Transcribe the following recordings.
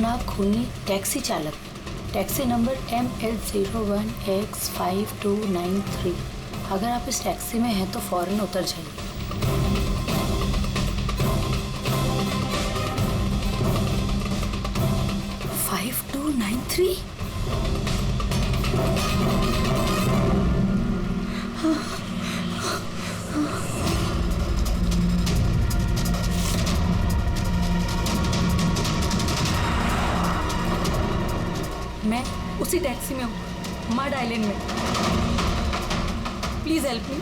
खतरनाक खूनी टैक्सी चालक, टैक्सी नंबर ML01X5293। अगर आप इस टैक्सी में हैं तो फौरन उतर जाइए। 5293। मैं उसी टैक्सी में हूँ, मड आइलैंड में। Please help me.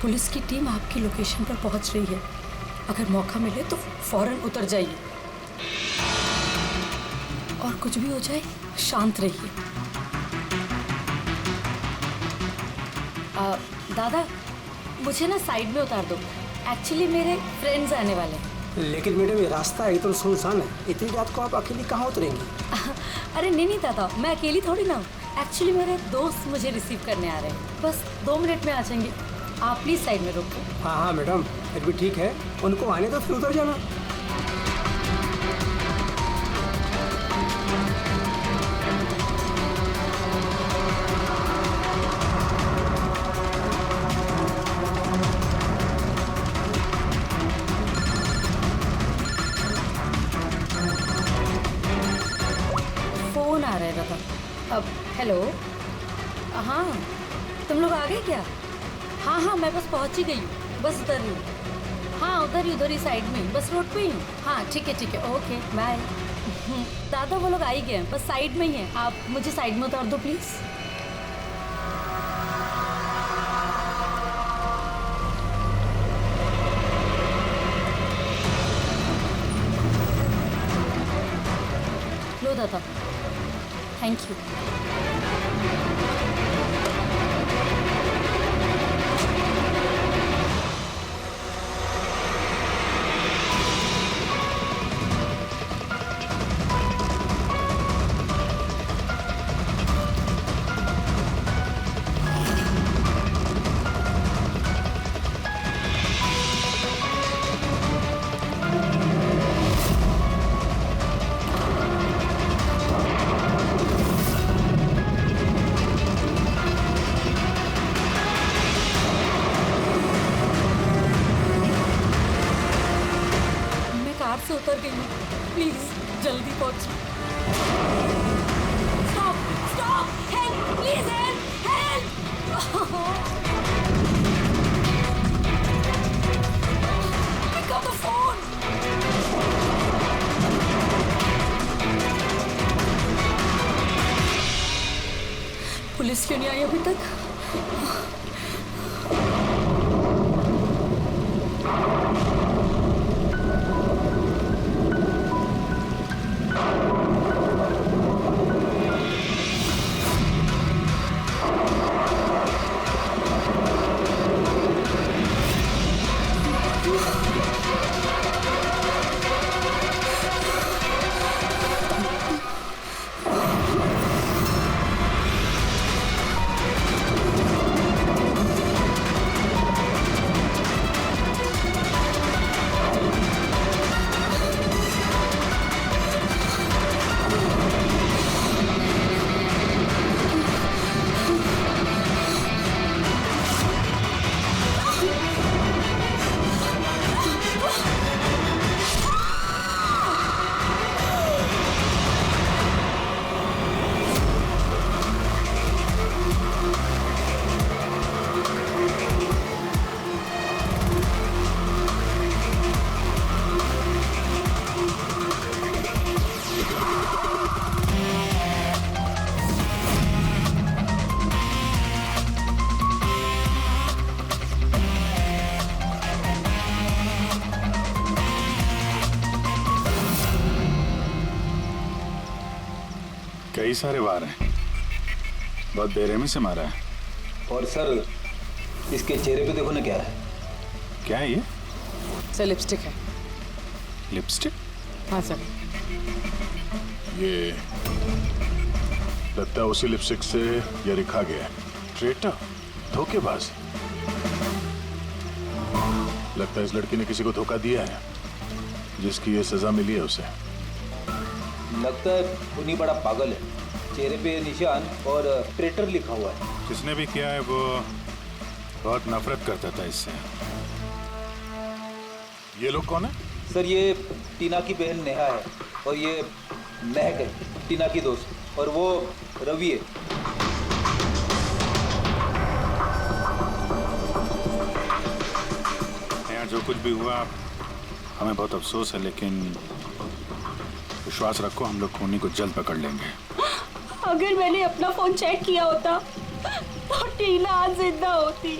पुलिस की टीम आपकी लोकेशन पर पहुंच रही है। अगर मौका मिले तो फौरन उतर जाइए और कुछ भी हो जाए शांत रहिए। दादा, मुझे ना साइड में उतार दो। एक्चुअली मेरे फ्रेंड्स आने वाले हैं। लेकिन मैडम ये रास्ता एकदम सुनसान है, इतनी रात को आप अकेली कहाँ उतरेंगी? अरे नहीं दादा, मैं अकेली थोड़ी ना हूँ। एक्चुअली मेरे दोस्त मुझे रिसीव करने आ रहे हैं, बस 2 मिनट में आ जाएंगे। आप प्लीज साइड में रोको। हाँ हाँ मैडम, फिर भी ठीक है, उनको आने तो फिर उतर जाना। फोन आ रहा है दादा। अब हेलो, हाँ तुम लोग आ गए क्या? हाँ, मैं बस पहुंच ही गई हूँ, बस उतर रही हूँ। हाँ उधर ही साइड में, बस रोड पे ही हूँ। हाँ ठीक है, ओके बाय। दादा वो लोग आ ही गए हैं, बस साइड में ही हैं। आप मुझे साइड में उतार दो प्लीज। लो दादा, थैंक यू। से उतर गई हूँ, प्लीज जल्दी पहुंच। Stop, help, please help. Pick up the phone. Police क्यों नहीं आई अभी तक? कई सारे वार हैं, बहुत बेरहमी से मारा है। और सर इसके चेहरे पे देखो ना क्या है। क्या है ये? सर लिपस्टिक है। लिपस्टिक? हाँ सर। ये लगता है उसी लिपस्टिक से ये लिखा गया है, ट्रेटर, धोखेबाज। लगता है इस लड़की ने किसी को धोखा दिया है, जिसकी ये सजा मिली है उसे। लगता है उन्हीं बड़ा पागल है, चेहरे पे निशान और ट्रेटर लिखा हुआ है। जिसने भी किया है वो बहुत नफरत करता था इससे। ये लोग कौन है? सर ये टीना की बहन नेहा है और ये महक है, टीना की दोस्त, और वो रवि है। यहाँ जो कुछ भी हुआ हमें बहुत अफसोस है, लेकिन विश्वास रखो हम लोग खूनी को जल्द पकड़ लेंगे। अगर मैंने अपना फोन चेक किया होता तो टीना आज जिंदा होती।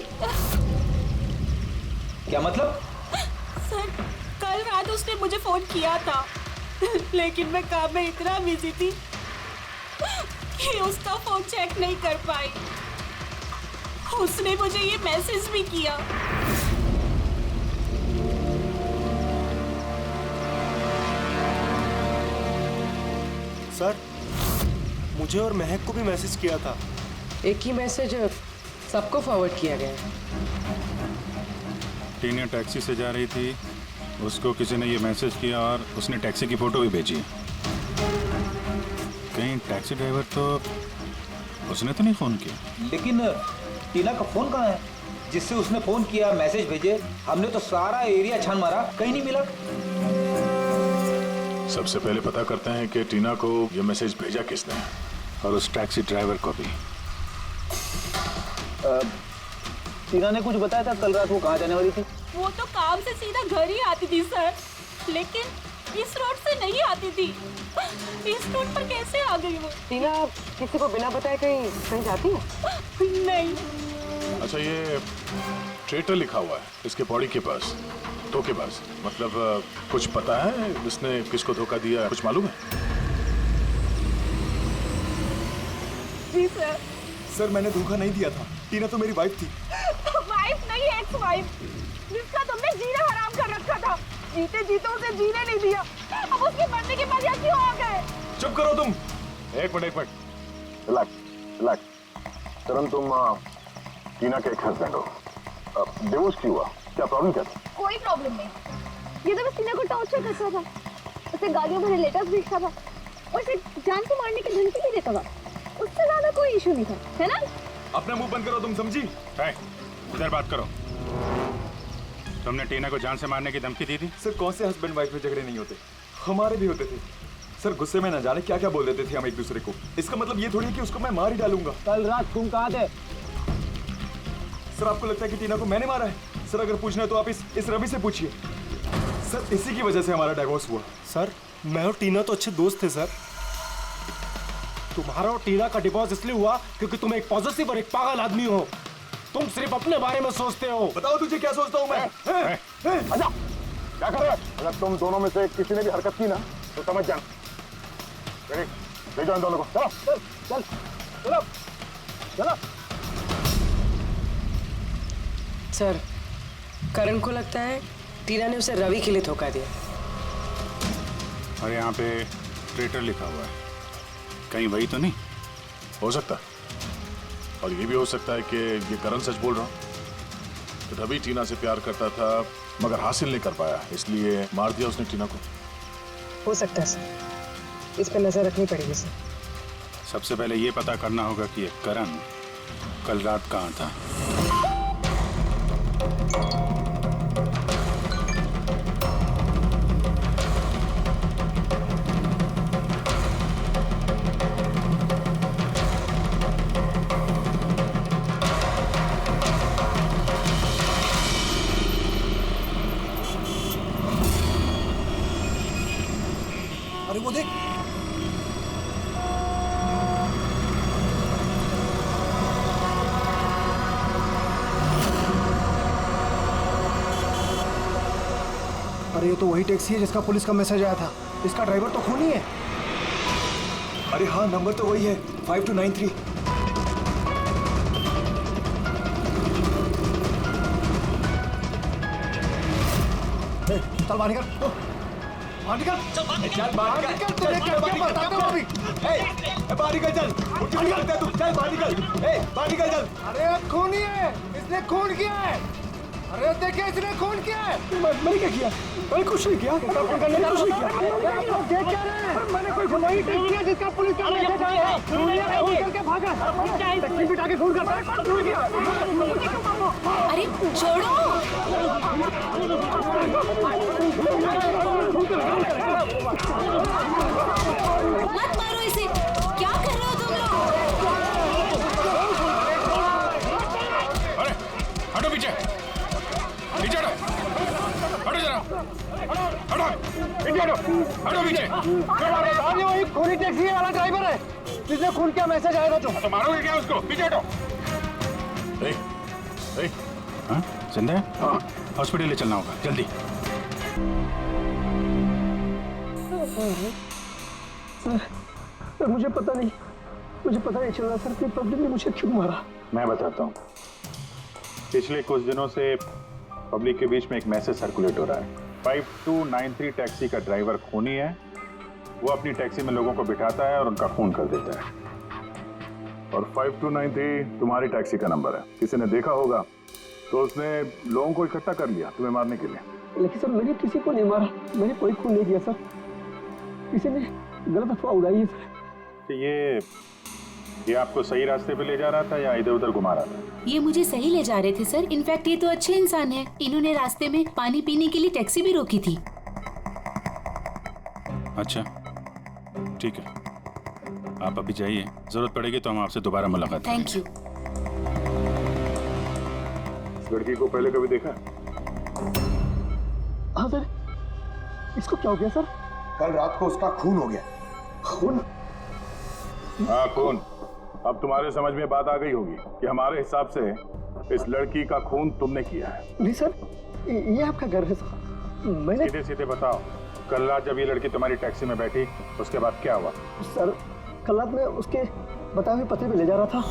क्या मतलब? सर कल रात उसने मुझे फोन किया था, लेकिन मैं काम में इतना बिजी थी कि उसका फोन चेक नहीं कर पाई। उसने मुझे ये मैसेज भी किया। सर मुझे और महक को भी मैसेज किया था। एक ही मैसेज सबको फॉरवर्ड किया गया है। टीना टैक्सी से जा रही थी, उसको किसी ने ये मैसेज किया और उसने टैक्सी की फोटो भी भेजी। कहीं टैक्सी ड्राइवर तो उसने तो नहीं फोन किया। लेकिन टीना का फोन कहाँ है जिससे उसने फोन किया, मैसेज भेजे? हमने तो सारा एरिया छान मारा, कहीं नहीं मिला। सबसे पहले पता करते हैं कि टीना को ये मैसेज भेजा किसने, और उस टैक्सी ड्राइवर को भी। टीना ने कुछ बताया था कल रात वो कहाँ जाने वाली थी? वो तो काम से सीधा घर ही आती थी सर, लेकिन इस रोड से नहीं आती थी। इस रोड पर कैसे आ गई वो? टीना किसी को बिना बताए कहीं कहीं जाती है? नहीं। अच्छा, ये ट्रेटर लिखा हुआ है इसके बॉडी के पास, धोखेबाज। मतलब कुछ पता है इसने किसको धोखा दिया, कुछ मालूम है? जी सर। सर मैंने धोखा नहीं दिया था, टीना तो मेरी वाइफ थी। वाइफ नहीं, एक्स वाइफ, जिसका तुमने जीना हराम कर रखा था। जीते जीते उसे जीने नहीं दिया, अब उसके मरने के बाद यहाँ क्यों आ गए? चुप करो तुम। एक मिनट। रिलैक्स। करण, तुम टीना के एक हस्बैंड हो। डिवोर्स क्यों हुआ? क्या प्रॉब्लम क्या था? कोई प्रॉब्लम नहीं। ये तो बस टीना को टॉर्चर करता था, उसे गालियों भरे लेटर्स भेजता था और उसे जान से मारने की धमकी भी देता था। उससे ज्यादा कोई इशू नहीं था, है ना? अपना मुंह बंद करो तुम, समझी? इधर बात करो। तुमने टीना को जान से मारने की धमकी दी थी? सर कौन से हस्बैंड वाइफ में झगड़े नहीं होते, हमारे भी होते थे। सर गुस्से में न जाने क्या क्या बोल देते थे हम एक दूसरे को। इसका मतलब ये थोड़ी है कि उसको मैं मार ही डालूंगा। कल रात तुम कहाँ थे? सर आपको लगता है कि टीना को मैंने मारा है? सर अगर पूछना है तो आप इस रवि से पूछिए। सर इसी की वजह से हमारा डाइवोर्स हुआ। सर मैं और टीना तो अच्छे दोस्त थे सर। तुम्हारा और टीना का डिवोर्स इसलिए हुआ क्योंकि तुम एक पॉजिटिव और एक पागल आदमी हो। तुम सिर्फ अपने बारे में सोचते हो। बताओ तुझे क्या सोचता हूँ मैं? अच्छा, क्या कर रहे हो? अगर तुम दोनों में से किसी ने भी हरकत की ना तो समझ जाना। ले जाओ इन दोनों को। चलो। सर करण को लगता है टीना ने उसे रवि के लिए धोखा दिया। और यहाँ पे ट्रेटर लिखा हुआ है, कहीं वही तो नहीं हो सकता? और ये भी हो सकता है कि ये करण सच बोल रहा हूँ। रवि टीना से प्यार करता था मगर हासिल नहीं कर पाया, इसलिए मार दिया उसने टीना को। हो सकता है सर, इस पर नजर रखनी पड़ेगी सर। सबसे पहले ये पता करना होगा कि ये करण कल रात कहाँ था। अरे वो देख, अरे ये तो वही टैक्सी है जिसका पुलिस का मैसेज आया था। इसका ड्राइवर तो खूनी है। अरे हाँ नंबर तो वही है, 5293। चल बाहर निकल, बाहर निकल, चल बाहर निकल, तूने क्या किया बता दो अभी। बाहर निकल, चल बाहर निकल, तू चल बाहर निकल, बाहर निकल चल। अरे खूनी है, इसने खून किया है। अरे देखिए इसने खून किया है। मैंने क्या किया? मैंने कुछ नहीं किया, मैंने कुछ नहीं किया। देख क्या रहे हैं? मैंने कोई गुनाही नहीं किया जिसका पुलिस का मैसेज आया है। खून करके भागा, टैक्सी बिठा के खून करता है। खून किया। अरे छोड़ो। मत मारो इसे, क्या कर रहे हो तुम लोग? अरे हटो पीछे, पीछे हटो, हटो जरा, हटो, पीछे हटो, हटो पीछे। अरे वही खूनी टैक्सी वाला ड्राइवर है जिसने खून किया मैसेज आया था। तो मारोगे क्या उसको? पीछे हटो। हाँ जिंदा है? हाँ हॉस्पिटल ले चलना होगा जल्दी। सर मुझे पता नहीं चल रहा सर कि पब्लिक ने मुझे क्यों मारा। मैं बताता हूँ। पिछले कुछ दिनों से पब्लिक के बीच में एक मैसेज सर्कुलेट हो रहा है। 5293 टैक्सी का ड्राइवर खूनी है। वो अपनी टैक्सी में लोगों को बिठाता है और उनका खून कर देता है। और 5293 तुम्हारी टैक्सी का नंबर है। किसी ने देखा होगा तो उसने लोगों को इकट्ठा कर लिया तुम्हें मारने के लिए। लेकिन सर मैंने किसी को नहीं मारा, मैंने कोई खून नहीं किया सर। किसी ने गलत अफवाह उड़ाई है सर। तो ये आपको सही रास्ते पे ले जा रहा था या इधर उधर घुमा रहा था? ये मुझे सही ले जा रहे थे सर। इनफैक्ट ये तो अच्छे इंसान है। इन्होंने रास्ते में पानी पीने के लिए टैक्सी भी रोकी थी। अच्छा ठीक है, आप अभी जाइए, जरूरत पड़ेगी तो हम आपसे दोबारा मुलाकात करेंगे। Thank you. इस लड़की को पहले कभी देखा? हाँ सर। इसको क्या हो गया सर? कल रात को उसका खून हो गया। खून? हाँ खून। अब तुम्हारे समझ में बात आ गई होगी कि हमारे हिसाब से इस लड़की का खून तुमने किया है। नहीं सर, ये आपका घर है सर। मैंने सीधे सीधे बताओ, कल रात जब ये लड़की तुम्हारी टैक्सी में बैठी उसके बाद क्या हुआ? सर कल रात में उसके बताए हुए पते पे ले जा रहा था।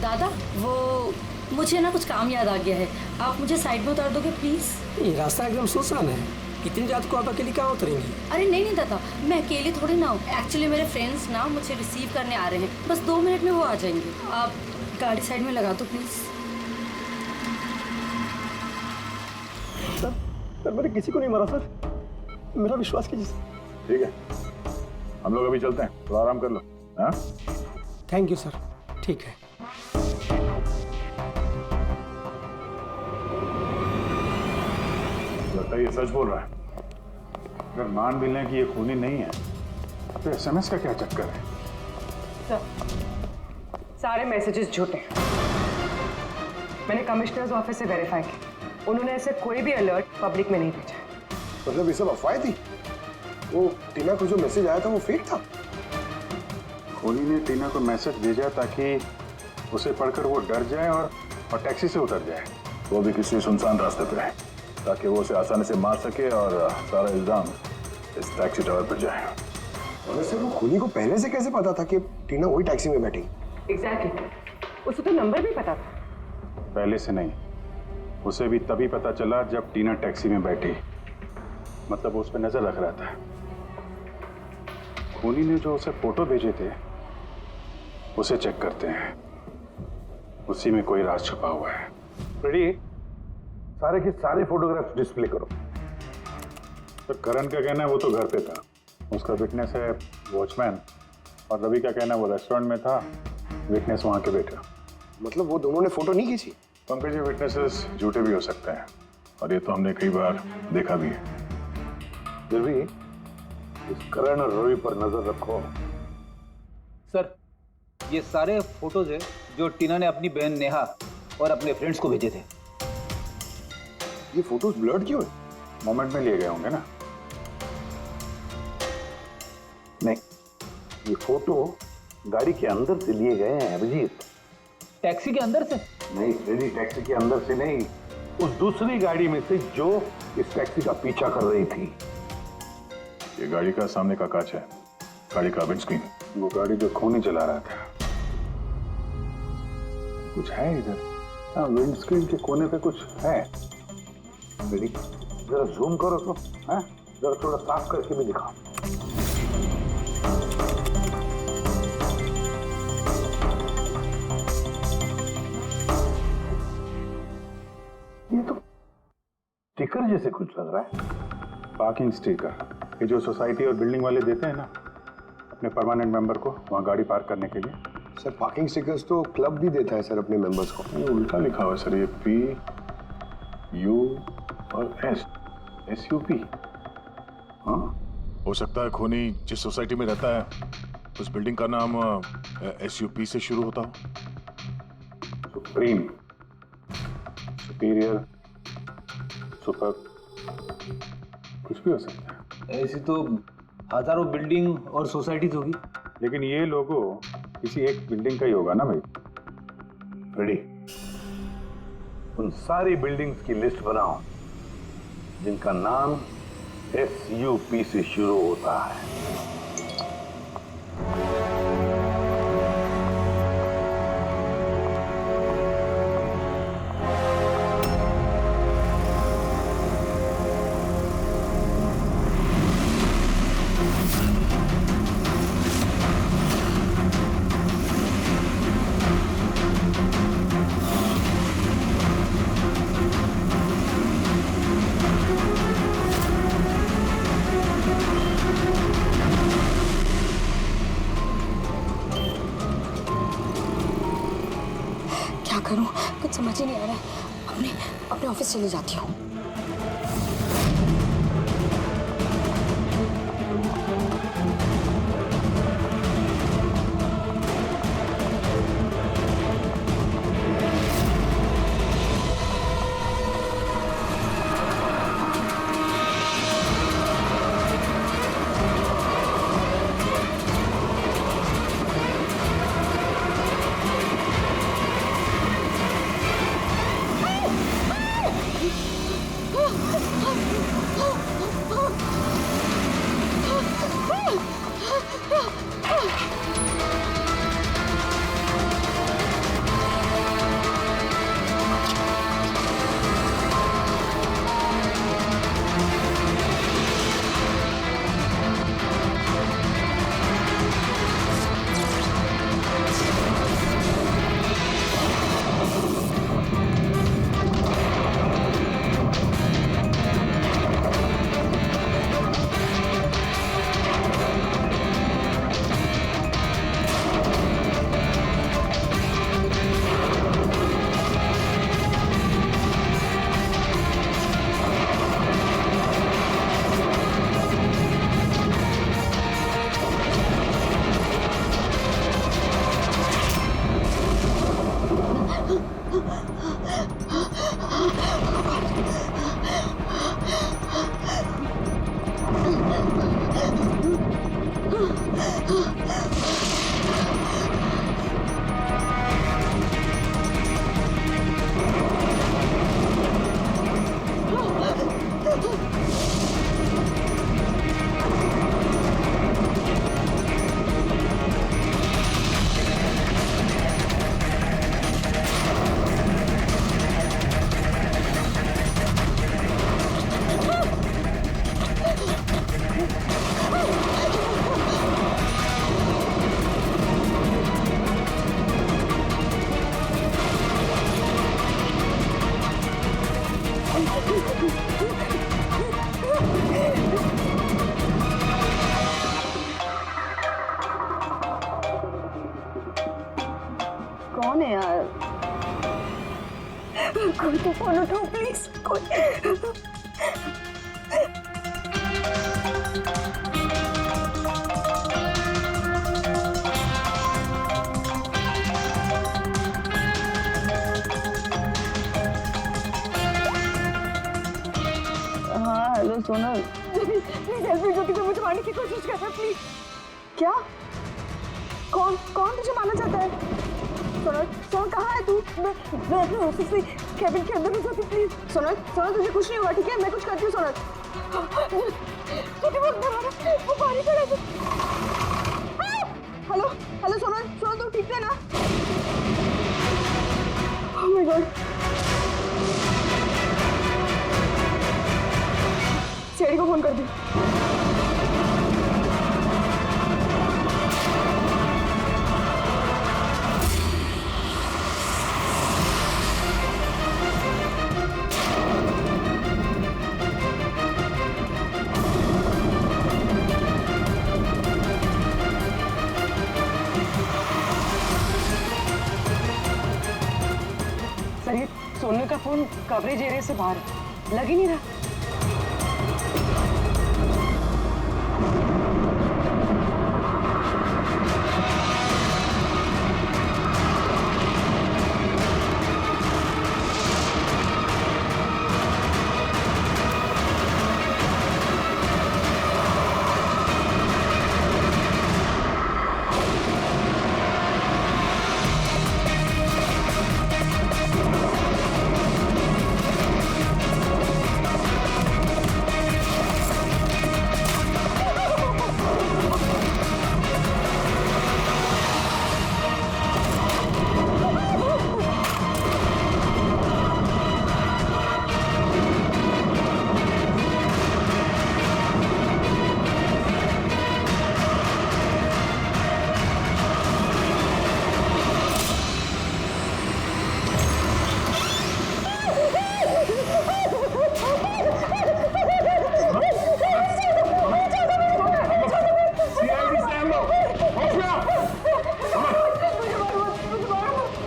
दादा वो मुझे ना कुछ काम याद आ गया है। आप मुझे साइड में उतार दोगे प्लीज? ये रास्ता एकदम सुनसान है। इतनी रात को आप अकेली कहाँ उतरेंगी? अरे नहीं दादा, मैं अकेले थोड़ी ना हूँ। एक्चुअली मेरे फ्रेंड्स ना मुझे रिसीव करने आ रहे हैं। बस 2 मिनट में वो आ जाएंगे। आप गाड़ी साइड में लगा दो प्लीज। सर मैंने किसी को नहीं मारा सर, मेरा विश्वास कीजिए सर। ठीक है, हम लोग अभी चलते हैं, तो आराम कर लो। हाँ थैंक यू सर, ठीक है। लगता है ये सच बोल रहा है। अगर मान भी लें कि ये खूनी नहीं है तो SMS का क्या चक्कर है? सारे मैसेजेस झूठे हैं। मैंने कमिश्नर्स ऑफिस से वेरीफाई किया। उन्होंने ऐसे कोई भी अलर्ट पब्लिक में नहीं भेजा। मतलब ये सब अफवाहें थी? वो टीना को जो मैसेज आया था वो फेक था? खूनी ने टीना को मैसेज भेजा ताकि उसे पढ़कर वो डर जाए और टैक्सी से उतर जाए, वो भी किसी सुनसान रास्ते पे, ताकि वो उसे आसानी से मार सके और सारा इल्जाम इस टैक्सी ड्राइवर पर जाए। वैसे वो खूनी को पहले से कैसे पता था कि टीना वही टैक्सी में बैठी? एग्जैक्टली, उसे तो नंबर भी पता था। पहले से नहीं, उसे भी तभी पता चला जब टीना टैक्सी में बैठी। मतलब वो उस पर नजर रख रहा था। खूनी ने जो उसे फोटो भेजे थे उसे चेक करते हैं, उसी में कोई राज छुपा हुआ है। रेडी? सारे के सारे फोटोग्राफ्स डिस्प्ले करो। तो करण का कहना है वो तो घर पे था, उसका विटनेस है वॉचमैन, और रवि का कहना है वो रेस्टोरेंट में था, विटनेस वहां के बैठा। मतलब वो दोनों ने फोटो नहीं खींची? पंकज, ये विटनेसेस झूठे भी हो सकते हैं और ये तो हमने कई बार देखा भी है। फिर भी इस करण और रवि पर नजर रखो। सर ये सारे फोटोज है जो टीना ने अपनी बहन नेहा और अपने फ्रेंड्स को भेजे थे। ये फोटोज ब्लर्ड क्यों है? मोमेंट में लिए गए होंगे ना? नहीं, ये फोटो गाड़ी के अंदर से लिए गए हैं अभिजीत। टैक्सी के अंदर से? नहीं रेडी, टैक्सी के अंदर से नहीं, उस दूसरी गाड़ी में से जो इस टैक्सी का पीछा कर रही थी। ये गाड़ी का सामने का कांच है, गाड़ी का विंडस्क्रीन। वो गाड़ी जो खूनी चला रहा था। कुछ है इधर? हाँ, विंडस्क्रीन के कोने पे कुछ है। रेडी? जरा जूम करो तो, हैं? जरा थोड़ा साफ करके भी दिखाओ। ये तो स्टिकर जैसे कुछ लग रहा है। पार्किंग स्टिकर, ये जो सोसाइटी और बिल्डिंग वाले देते हैं ना अपने परमानेंट मेंबर को वहाँ गाड़ी पार्क करने के लिए। सर पार्किंग स्टिकर्स तो क्लब भी देता है सर अपने मेंबर्स को। ये उल्टा लिखा हुआ है सर, ये PU और SUP। हाँ, हो सकता है खूनी जिस सोसाइटी में रहता है उस बिल्डिंग का नाम SUP से शुरू होता हो। सुप्रीम, सुपीरियर, सुपर, कुछ भी हो सकता है। ऐसी तो हजारों बिल्डिंग और सोसाइटीज होगी, लेकिन ये लोगो किसी एक बिल्डिंग का ही होगा ना भाई। रेडी, उन सारी बिल्डिंग्स की लिस्ट बनाओ जिनका नाम SUP से शुरू होता है। क्या करूं, कुछ समझ ही नहीं आ रहा है। अपने ऑफिस चली जाती हूँ। कौन है यार? कोई तो फोन उठाओ प्लीज। हाँ hello Sonal, please help me. Jyoti को मुझे मारने की कोशिश कर रहा है, प्लीज। क्या? कौन कौन तुझे मारना चाहता है? सोनल, सोनल कहाँ है तू? मैं अपने ऑफिस में कैबिन के अंदर हूँ ज्योति, प्लीज। सोनल, सोनल तुझे कुछ नहीं हुआ ठीक है? मैं कुछ करती हूँ सोनल। ज्योति बहुत डरा रहा है, वो बाहर ही खड़ा है। हेलो हेलो सोनल, सोनल तू ठीक है ना? Oh my God. सीआईडी को फोन कर दी। सर ये सोनल का फोन कवरेज एरिया से बाहर है, लग ही नहीं रहा।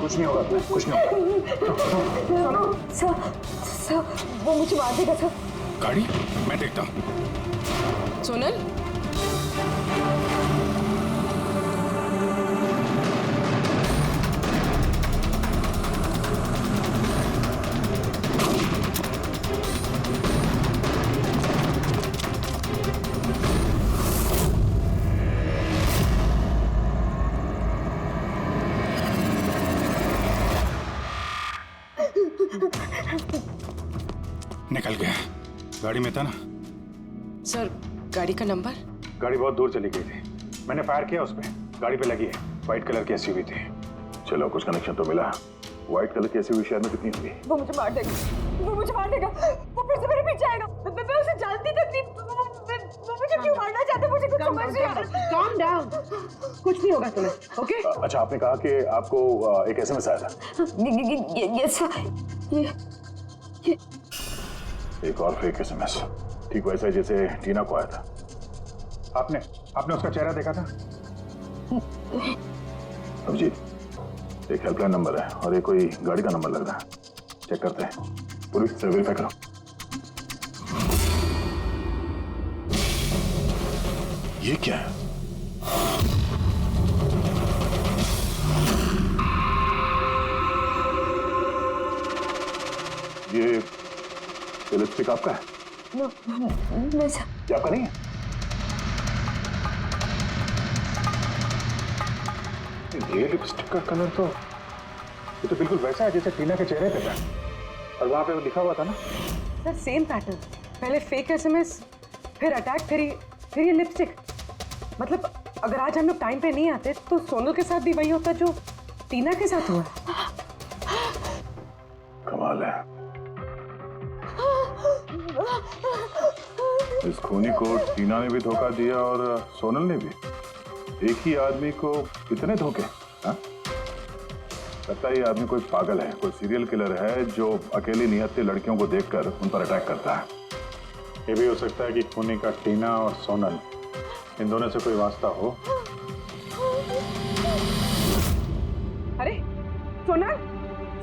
कुछ नहीं होगा, कुछ नहीं होगा। सर वो मुझे मार देगा सर। गाड़ी मैं देखता हूँ। सोनल, निकल गया। गाड़ी में था ना? सर गाड़ी का नंबर? गाड़ी बहुत दूर चली गई थी, मैंने फायर किया उस पे, गाड़ी पे लगी है। व्हाइट कलर की एसयूवी थी। चलो कुछ कनेक्शन तो मिला। व्हाइट कलर की एसयूवी शहर में कितनी होगी? वो मुझे मार देगा, वो मुझे मार देगा, वो फिर से मेरे पीछे आएगा। मैं उसे जानती तक नहीं, वो मुझे क्यों मारना चाहते, मुझे कुछ समझ नहीं आ रहा। Calm down. कुछ नहीं होगा तुम्हें, ओके? अच्छा, आपने कहा कि आपको एक एसएमएस आया था। Yes sir. एक और फेक एसएमएस, ठीक वैसा जैसे टीना को आया था। आपने उसका चेहरा देखा था? अभिजीत, एक हेल्पलाइन नंबर है और ये कोई गाड़ी का नंबर लग रहा है। चेक करते हैं, पुलिस से वेरीफाई करो। ये क्या है? ये लिपस्टिक आपका है? ये आपका नहीं है? ये लिपस्टिक का कलर तो ये तो बिल्कुल वैसा है जैसे टीना के चेहरे पे था, और वहां पे वो लिखा हुआ था ना। सर सेम पैटर्न, पहले फेक एसएमएस, फिर अटैक, फिर ये लिपस्टिक। मतलब अगर आज हम लोग टाइम पे नहीं आते तो सोनल के साथ भी वही होता जो टीना के साथ हुआ। कमाल है, इस खूनी को टीना ने भी धोखा दिया और सोनल ने भी। एक ही आदमी को कितने धोखे? हाँ? लगता है ये आदमी कोई पागल है, कोई सीरियल किलर है जो अकेली निहत्थे लड़कियों को देखकर उन पर अटैक करता है। ये भी हो सकता है कि खूनी का टीना और सोनल, इन दोनों से कोई वास्ता हो। अरे सोनल,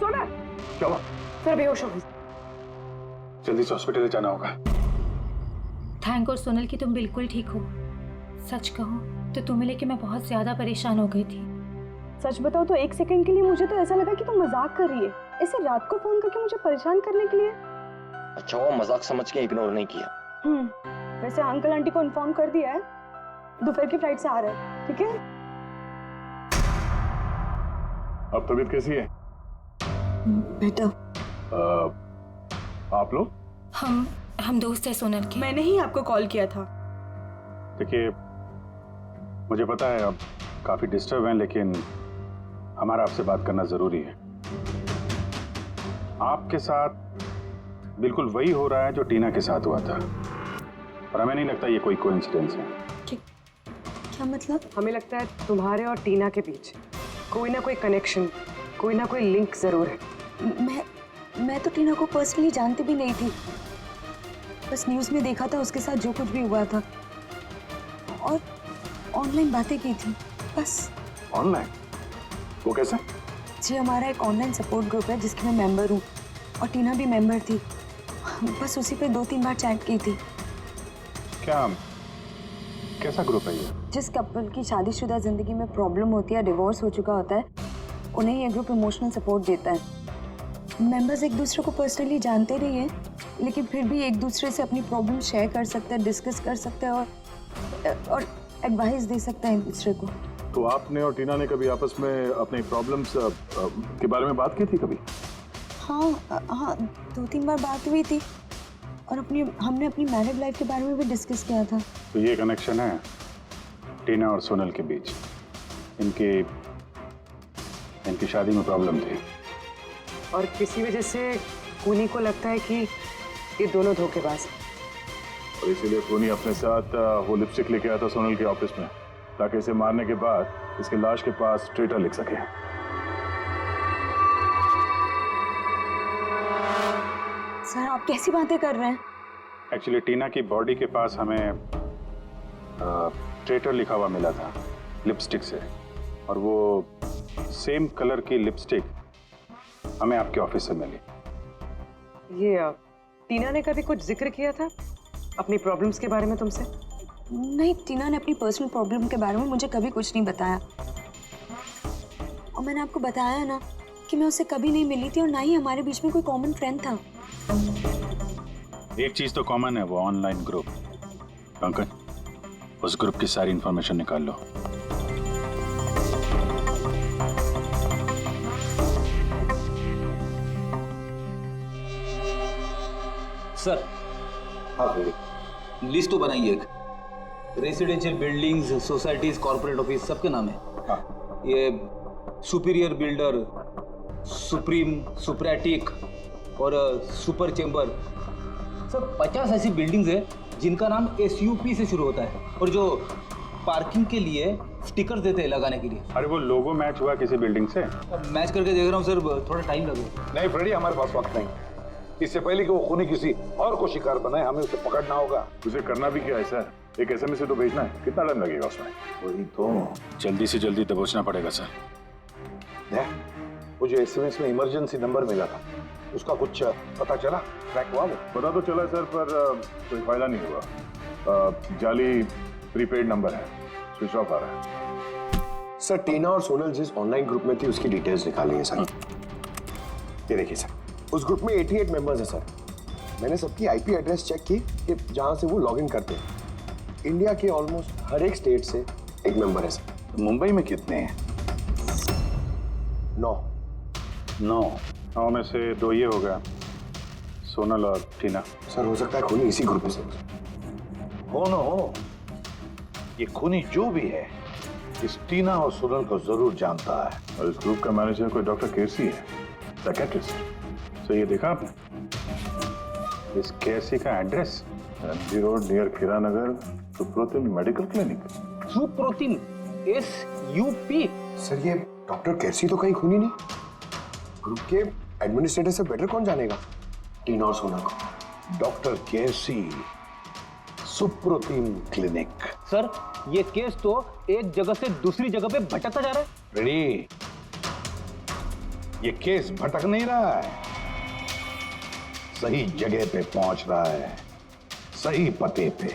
सोनल! क्या हुआ? सर बेहोश हो गई। जल्दी से हॉस्पिटल जाना होगा। थैंक गॉड सोनल कि तुम बिल्कुल ठीक हो। सच कहूँ तो तुम्हें लेके मैं बहुत ज्यादा परेशान हो गई थी। सच बताओ तो एक सेकंड के लिए मुझे तो ऐसा लगा कि तुम मजाक कर रही है, ऐसे रात को फोन करके मुझे परेशान करने के लिए। अच्छा वो मजाक समझ के इग्नोर नहीं किया। वैसे अंकल आंटी को इन्फॉर्म कर दिया है, दोपहर की फ्लाइट से आ रहे हैं, ठीक है? अब तबीयत कैसी है? बेटा आप लोग? हम दोस्त हैं सोनल के। मैंने ही आपको कॉल किया था। देखिए, मुझे पता है आप काफी डिस्टर्ब हैं, लेकिन हमारा आपसे बात करना जरूरी है। आपके साथ बिल्कुल वही हो रहा है जो टीना के साथ हुआ था। और हमें नहीं लगता ये कोई कोइंसिडेंस है। क्या मतलब? हमें लगता है तुम्हारे और टीना के बीच कोई ना कोई कनेक्शन, कोई ना कोई लिंक जरूर है। मैं तो टीना को पर्सनली जानती भी नहीं थी, बस न्यूज़ में देखा था उसके साथ जो कुछ भी हुआ था और ऑनलाइन बातें की थी बस। ऑनलाइन? वो कैसे? जी हमारा एक ऑनलाइन सपोर्ट ग्रुप है जिसकी मैं मेंबर हूँ और टीना भी मेंबर थी, बस उसी पे 2-3 बार चैट की थी। क्या, कैसा ग्रुप है ये? जिस कपल की शादीशुदा जिंदगी में प्रॉब्लम होती है, डिवोर्स हो चुका होता है, उन्हें ये ग्रुप इमोशनल सपोर्ट देता है। मेंबर्स एक दूसरे को पर्सनली जानते नहीं हैं, लेकिन फिर भी एक दूसरे से अपनी प्रॉब्लम शेयर कर सकते हैं, डिस्कस कर सकते हैं और एडवाइस दे सकते हैं एक दूसरे को। तो आपने और टीना ने कभी आपस में अपनी प्रॉब्लम्स के बारे में बात की थी कभी? हाँ 2-3 बार बात हुई थी और हमने अपनी मैरिड लाइफ के बारे में भी डिस्कस किया था। तो ये कनेक्शन है टीना और सोनल के बीच। इनकी शादी में प्रॉब्लम थी और किसी वजह से खूनी को लगता है कि ये दोनों धोखेबाज हैं। और इसीलिए खूनी अपने साथ वो लिपस्टिक लेके आया था सोनल के ऑफिस में, ताकि इसे मारने के बाद इसके लाश के पास ट्रेटर लिख सके। सर आप कैसी बातें कर रहे हैं? एक्चुअली टीना की बॉडी के पास हमें ट्रेटर लिखा हुआ मिला था लिपस्टिक से, और वो सेम कलर की लिपस्टिक हमें आपके ऑफिस से मिली। ये टीना ने कभी कुछ जिक्र किया था अपनी प्रॉब्लम्स के बारे में तुमसे? नहीं, टीना ने अपनी पर्सनल प्रॉब्लम के बारे में मुझे कभी कुछ नहीं बताया और मैंने आपको बताया ना कि मैं उससे कभी नहीं मिली थी और ना ही हमारे बीच में कोई कॉमन फ्रेंड था। एक चीज तो कॉमन है, वो ऑनलाइन ग्रुप। पंकज, उस ग्रुप की सारी इंफॉर्मेशन निकाल लो। सर हाँ लिस्ट तो बनाइए, एक residential buildings, societies, corporate office सबके नाम है। हाँ। ये सुपीरियर बिल्डर, सुप्रीम, सुप्रेटिक और सुपर चेंबर, सब 50 ऐसी बिल्डिंग्स है जिनका नाम SUP से शुरू होता है और जो पार्किंग के लिए स्टिकर देते हैं लगाने के लिए। अरे वो लोगो मैच हुआ किसी बिल्डिंग से? मैच करके देख रहा हूँ सर, थोड़ा टाइम लगेगा। नहीं फ्रेडी, हमारे पास वक्त नहीं। इससे पहले कि वो खूनी किसी और को शिकार बनाए, हमें उसे पकड़ना होगा। उसे करना भी क्या है सर? एक SMS से तो भेजना है, कितना टाइम लगेगा उसमें? वही तो, जल्दी से जल्दी दबोचना पड़ेगा सर। वो जो SMS में इमरजेंसी नंबर मिला था, उसका कुछ पता चला? ट्रैक हुआ वो? पता तो चला सर, पर कोई फायदा नहीं हुआ। जाली प्रीपेड नंबर है, स्विच ऑफ आ रहा है। सर टीना और सोनल जिस ऑनलाइन ग्रुप में थी उसकी डिटेल्स निकाली है सर। ये देखिए सर, उस ग्रुप में 88 मेंबर्स हैं सर। मैंने सबकी IP एड्रेस चेक की कि जहां से वो लॉगिन करते हैं। इंडिया के ऑलमोस्ट हर एक स्टेट से एक मेंबर है सर। तो मुंबई में कितने हैं? 9 में से 2 ये हो गया, सोनल और टीना। सर हो सकता है खूनी इसी ग्रुप में से हो। ये खूनी जो भी है, इस टीना और सोनल को जरूर जानता है। और इस ग्रुप का मैनेजर कोई डॉक्टर केसी है, साइकियाट्रिस्ट। तो ये देखा आपने इस केसी का एड्रेस? MG रोड नियर खीरा नगर, Suprotim medical clinic. Suprotim SUP? Sir ये डॉक्टर केसी तो कहीं खूनी नहीं। ग्रुप के एडमिनिस्ट्रेटर से बेटर कौन जानेगा टीना और सोनल को? डॉक्टर केसी, सुप्रोतिम क्लिनिक। सर ये केस तो एक जगह से दूसरी जगह पे भटकता जा रहा है। रेडी, ये केस भटक नहीं रहा है, सही जगह पे पहुंच रहा है, सही पते पे।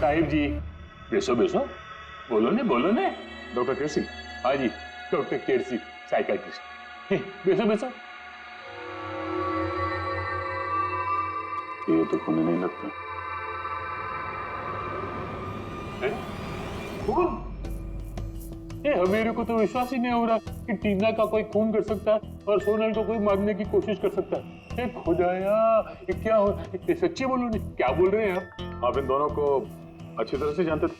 साहिब जी, बेसो बोलो ने। डॉक्टर केसी? हाँ जी, डॉक्टर केसी, साइकियाट्रिस्ट। बेसो बेसो। ये तो खून नहीं लगता। खून? मेरे को तो विश्वास ही नहीं हो रहा कि टीना का कोई खून कर सकता है और सोनल को कोई मारने की कोशिश कर सकता है। खुदाया, ये क्या हो? ये सच्ची बोलो नहीं, क्या बोल रहे हैं आप इन दोनों को अच्छी तरह से जानते थे?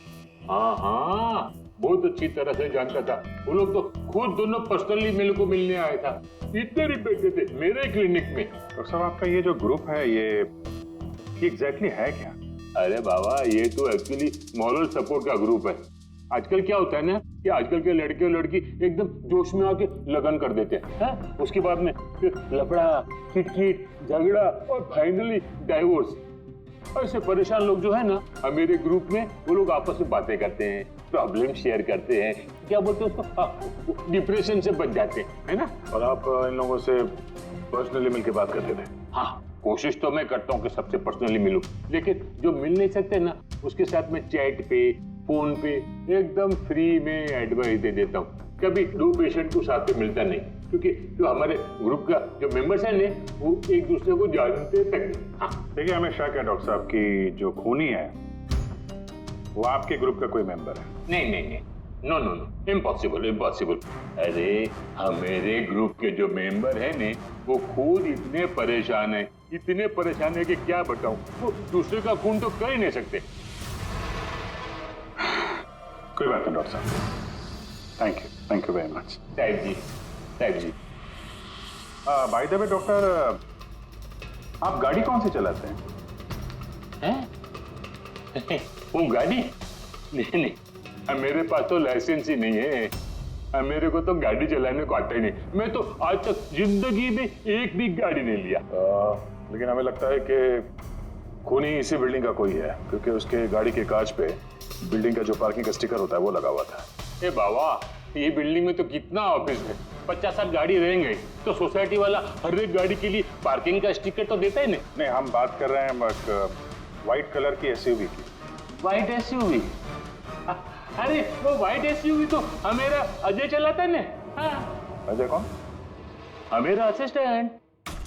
हाँ हाँ, बहुत अच्छी तरह से जानता था। वो लोग तो खुद दोनों पर्सनली मेरे को मिलने आए था। इतने रिपेटे थे मेरे क्लिनिक में। डॉक्टर साहब, आपका ये जो ग्रुप है ये एग्जैक्टली है क्या? अरे बाबा, ये तो एक्चुअली मॉरल सपोर्ट का ग्रुप है। आजकल क्या होता है ना कि आजकल के लड़के और लड़की एकदम जोश में आके लगन कर देते हैं, उसके बाद में फिर लफड़ा, किटकिट, झगड़ा और फाइनली डाइवोर्स। ऐसे परेशान लोग जो है ना, मेरे ग्रुप में वो लोग आपस में बातें करते हैं, प्रॉब्लम शेयर करते हैं, क्या बोलते हैं उसको, डिप्रेशन से बच जाते हैं, है ना। और आप इन लोगों से पर्सनली मिलकर बात करते थे? हाँ, कोशिश तो मैं करता हूँ कि सबसे पर्सनली मिलूं, लेकिन जो मिल नहीं सकते ना, उसके साथ में चैट पे, फोन पे एकदम फ्री में एडवाइस दे देता हूँ। कभी दो पेशेंट को साथ में मिलता नहीं, क्योंकि जो हमारे ग्रुप का जो मेंबर्स हैं ने, वो एक दूसरे को जानते तक नहीं। हाँ, देखिए, हमें शक है डॉक्टर साहब की जो खूनी है वो आपके ग्रुप का कोई मेंबर है। नहीं नहीं नहीं, no no no, impossible impossible. अरे हमारे ग्रुप के जो मेंबर हैं ने, वो खुद इतने परेशान है कि क्या बताऊं, वो दूसरे का खून तो कर ही नहीं सकते। कोई बात नहीं डॉक्टर साहब, थैंक यू वेरी मच। साहिब जी। बाय द वे डॉक्टर, आप गाड़ी कौन सी चलाते हैं? वो गाड़ी? नहीं, मेरे पास तो लाइसेंस ही नहीं है। मेरे को तो गाड़ी चलाने को आता ही नहीं। मैं तो आज तक जिंदगी में एक भी गाड़ी नहीं लिया। लेकिन हमें लगता है कि खूनी इसी बिल्डिंग का कोई है, क्योंकि उसके गाड़ी के कांच पे बिल्डिंग का जो पार्किंग का स्टिकर होता है वो लगा हुआ था। ए बाबा, ये बिल्डिंग में तो कितना ऑफिस है, 50-60 गाड़ी रहेंगे, तो सोसाइटी वाला हर एक गाड़ी के लिए पार्किंग का स्टिकर तो देता ही नहीं। हम बात कर रहे हैं व्हाइट कलर की एसयूवी की। White SUV? अरे वो व्हाइट एसयूवी तो हमेरा अजय चलाता है ना। अजय कौन? हमेरा असिस्टेंट,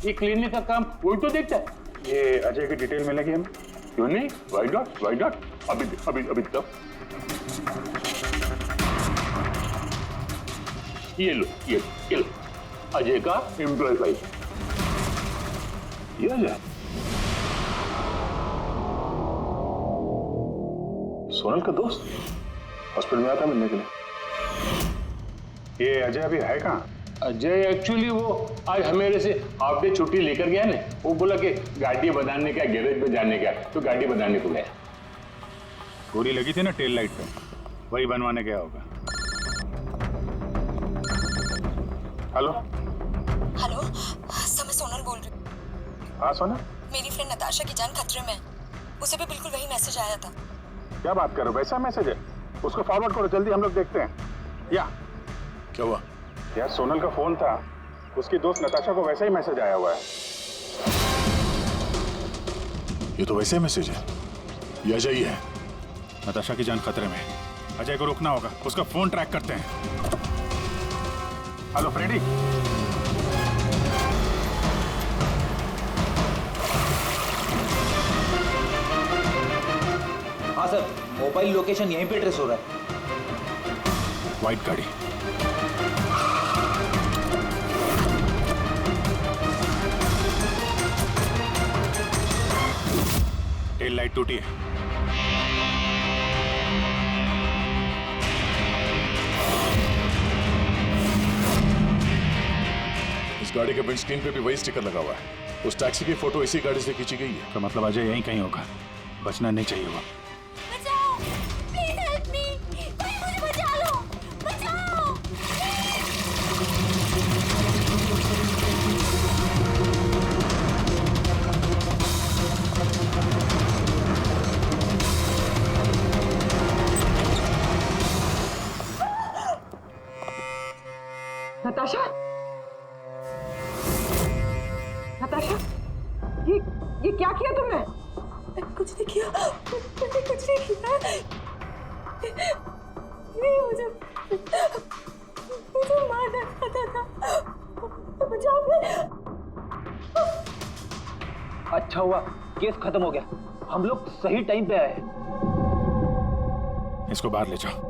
ये क्लिनिक का काम वही तो देखता है। ये अजय की डिटेल मिलेगी हमें? क्यों नहीं, व्हाइट डॉट अभी तक। ये लो अजय का एम्प्लॉय फाइल। ये अजय सोनल का दोस्त हॉस्पिटल में आता मिलने के लिए। ये अजय अभी है कहाँ? अजय एक्चुअली वो आज हमेरे से हाफ डे छुट्टी लेकर गया ना। वो बोला कि गाड़ी बनाने का, गैरेज में जाने का, तो गाड़ी बनाने को गया। गोली लगी थी ना टेल लाइट पे, वही बनवाने गया होगा। हेलो सर, मैं सोनल बोल रही हूँ। हाँ सोनल, मेरी फ्रेंड नताशा की जान खतरे में है। उसे भी बिल्कुल वही मैसेज आया था। क्या बात कर रहे हो? वैसा मैसेज है? उसको फॉरवर्ड करो जल्दी, हम लोग देखते हैं। क्या हुआ? यार सोनल का फोन था, उसकी दोस्त नताशा को वैसा ही मैसेज आया हुआ है। ये तो वैसे मैसेज है, ये अजय ही है। नताशा की जान खतरे में, अजय को रोकना होगा, उसका फोन ट्रैक करते हैं। Hello Freddy. हाँ सर, मोबाइल लोकेशन यहीं पे ट्रेस हो रहा है। व्हाइट गाड़ी। टेल लाइट टूटी है। इस गाड़ी के विंडस्क्रीन पे भी वही स्टिकर लगा हुआ है। उस टैक्सी की फोटो इसी गाड़ी से खींची गई है। तो मतलब अजय यहीं कहीं होगा, बचना नहीं चाहिए वो। बचाओ, प्लीज हेल्प मी, कोई मुझे बचा लो, बचाओ। नताशा, ये क्या किया तुमने? कुछ नहीं किया, मैंने कुछ नहीं किया। ये मुझे मारना चाहता था। अच्छा हुआ केस खत्म हो गया, हम लोग सही टाइम पे आए। इसको बाहर ले जाओ।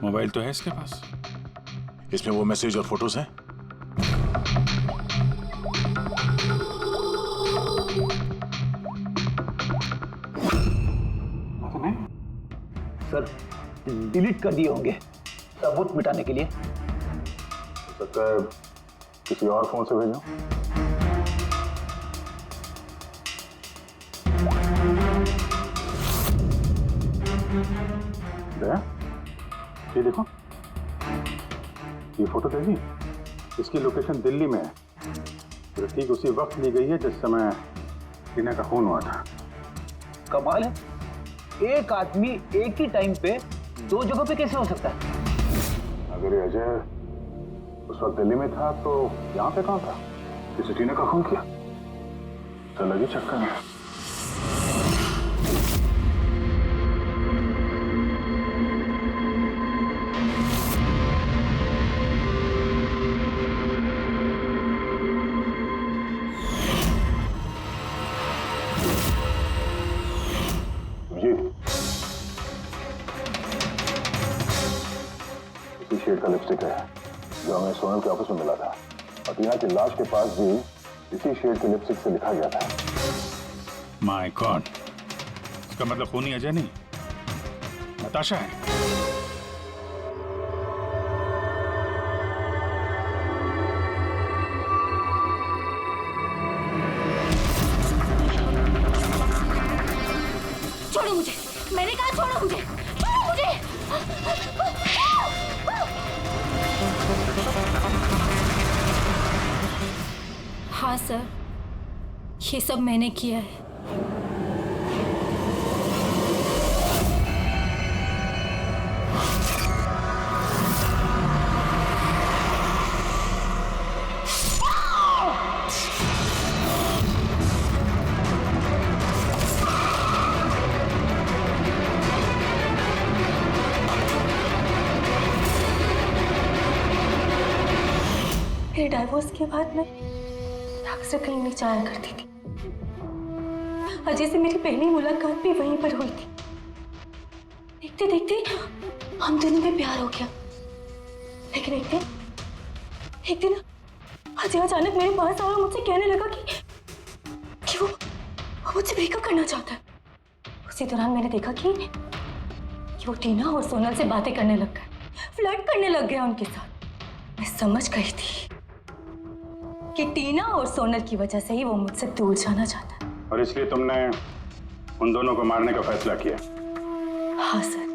मोबाइल तो है इसके पास। इसमें वो मैसेज और फोटोज हैं। सर डिलीट कर दिए होंगे सबूत मिटाने के लिए। हो सकता है किसी और फोन से भेजो। ये देखो, ये फोटो देखी, इसकी लोकेशन दिल्ली में है। तो ठीक उसी वक्त ली गई है जिस समय टीना का खून हुआ था। कमाल है, एक आदमी एक ही टाइम पे दो जगहों पे कैसे हो सकता है? अगर ये अजय उस वक्त दिल्ली में था तो यहाँ पे कहाँ था? किसी टीना का खून किया तो लगी चक्कर में। शेड का लिपस्टिक है जो हमें सोनल के ऑफिस में मिला था, और टीना की लाश के पास भी इसी शेड के लिपस्टिक से लिखा गया था। माय गॉड, इसका मतलब खूनी अजय नहीं, नताशा है। छोड़ो मुझे, मैंने कहा छोड़ो मुझे, छोड़ो मुझे। हाँ सर, ये सब मैंने किया है। मेरे डाइवोर्स के बाद मैं अक्सर कहीं नहीं जाया करती थी। अजय से मेरी पहली मुलाकात भी वहीं पर हुई थी। देखते देखते हम दोनों में प्यार हो गया। लेकिन एक दिन अजय अचानक मेरे पास आया और मुझसे कहने लगा कि वो मुझसे ब्रेकअप करना चाहता है। उसी दौरान मैंने देखा कि वो टीना और सोनल से बातें करने लग गया, फ्लर्ट करने लग गया उनके साथ। मैं समझ गई थी कि टीना और सोनल की वजह से ही वो मुझसे दूर जाना चाहता है। और इसलिए तुमने उन दोनों को मारने का फैसला किया? हाँ सर,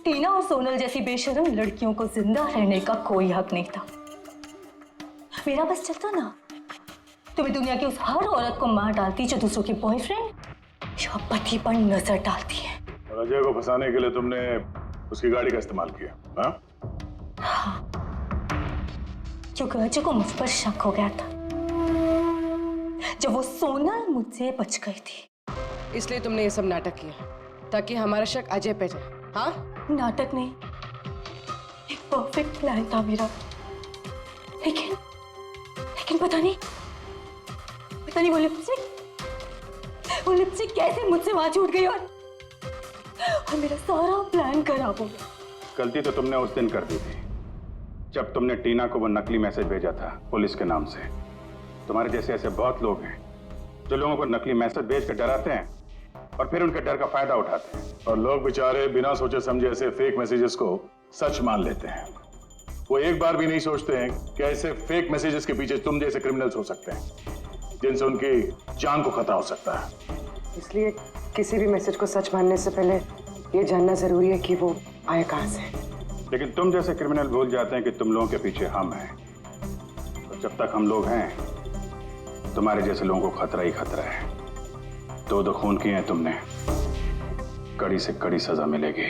टीना और सोनल जैसी बेशर्म लड़कियों को जिंदा रहने का कोई हक नहीं था। मेरा बस चलता ना तो मैं दुनिया की उस हर औरत को मार डालती जो दूसरों के बॉयफ्रेंड या पति पर नजर डालती है। और अजय को फंसाने के लिए तुमने उसकी गाड़ी का इस्तेमाल किया? हाँ, क्योंकि अजय को मुझ पर शक हो गया था जब वो सोनल मुझसे बच गई थी। इसलिए तुमने ये सब नाटक किया ताकि हमारा शक अजय पे जाए? हाँ, नाटक नहीं, एक परफेक्ट प्लान था मेरा। लेकिन पता नहीं वो लिपस्टिक कैसे मुझसे वहां छूट गई और मेरा सारा प्लान खराब हो गया। गलती तो तुमने उस दिन कर दी थी जब तुमने टीना को वो नकली मैसेज भेजा था पुलिस के नाम से। तुम्हारे जैसे ऐसे बहुत लोग हैं जो लोगों को नकली मैसेज भेज कर डराते हैं और फिर उनके डर का फायदा उठाते हैं। और लोग बेचारे बिना सोचे समझे ऐसे फेक मैसेजेस को सच मान लेते हैं। वो एक बार भी नहीं सोचते हैं कि ऐसे फेक मैसेजेस के पीछे तुम जैसे क्रिमिनल्स हो सकते हैं जिनसे उनकी जान को खतरा हो सकता है। इसलिए किसी भी मैसेज को सच मानने से पहले ये जानना जरूरी है कि वो आया कहां से। लेकिन तुम जैसे क्रिमिनल भूल जाते हैं कि तुम लोगों के पीछे हम हैं। तो जब तक हम लोग हैं तुम्हारे जैसे लोगों को खतरा ही खतरा है। दो खून किए हैं तुमने, कड़ी से कड़ी सजा मिलेगी।